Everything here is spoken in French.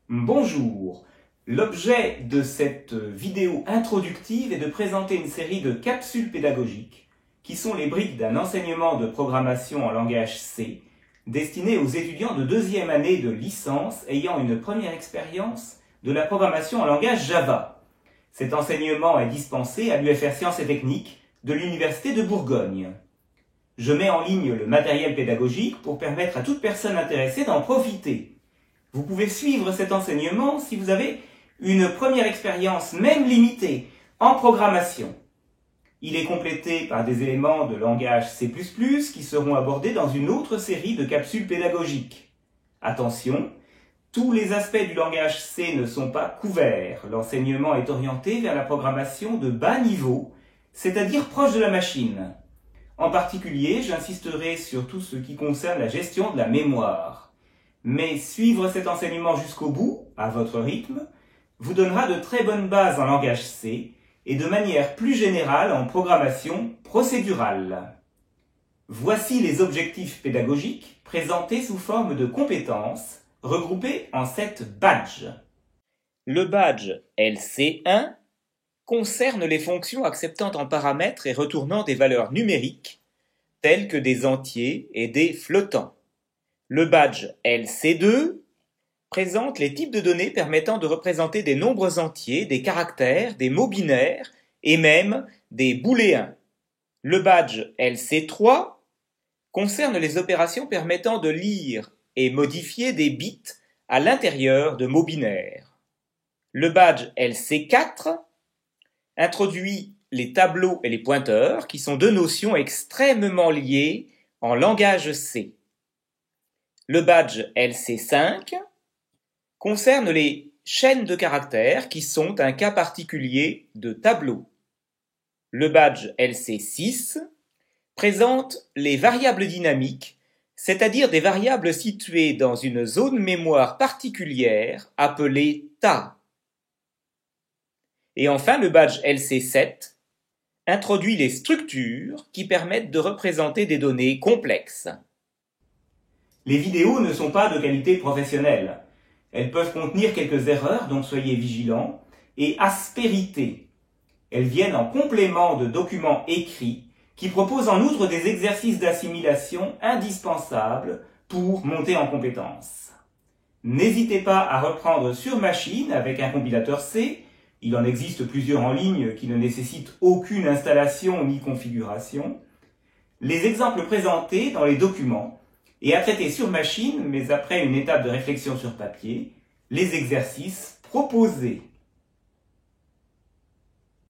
Bonjour. L'objet de cette vidéo introductive est de présenter une série de capsules pédagogiques qui sont les briques d'un enseignement de programmation en langage C destiné aux étudiants de deuxième année de licence ayant une première expérience de la programmation en langage Java. Cet enseignement est dispensé à l'UFR Sciences et Techniques de l'Université de Bourgogne. Je mets en ligne le matériel pédagogique pour permettre à toute personne intéressée d'en profiter. Vous pouvez suivre cet enseignement si vous avez une première expérience, même limitée, en programmation. Il est complété par des éléments de langage C++ qui seront abordés dans une autre série de capsules pédagogiques. Attention, tous les aspects du langage C ne sont pas couverts. L'enseignement est orienté vers la programmation de bas niveau, c'est-à-dire proche de la machine. En particulier, j'insisterai sur tout ce qui concerne la gestion de la mémoire. Mais suivre cet enseignement jusqu'au bout, à votre rythme, vous donnera de très bonnes bases en langage C et de manière plus générale en programmation procédurale. Voici les objectifs pédagogiques présentés sous forme de compétences regroupées en 7 badges. Le badge LC1 concerne les fonctions acceptant en paramètres et retournant des valeurs numériques telles que des entiers et des flottants. Le badge LC2 présente les types de données permettant de représenter des nombres entiers, des caractères, des mots binaires et même des booléens. Le badge LC3 concerne les opérations permettant de lire et modifier des bits à l'intérieur de mots binaires. Le badge LC4 introduit les tableaux et les pointeurs, qui sont deux notions extrêmement liées en langage C. Le badge LC5 concerne les chaînes de caractères, qui sont un cas particulier de tableau. Le badge LC6 présente les variables dynamiques, c'est-à-dire des variables situées dans une zone mémoire particulière appelée TAA. Et enfin, le badge LC7 introduit les structures qui permettent de représenter des données complexes. Les vidéos ne sont pas de qualité professionnelle. Elles peuvent contenir quelques erreurs, donc soyez vigilants, et aspérité. Elles viennent en complément de documents écrits qui proposent en outre des exercices d'assimilation indispensables pour monter en compétences. N'hésitez pas à reprendre sur machine avec un compilateur C. Il en existe plusieurs en ligne qui ne nécessitent aucune installation ni configuration. Les exemples présentés dans les documents et à traiter sur machine, mais après une étape de réflexion sur papier, les exercices proposés.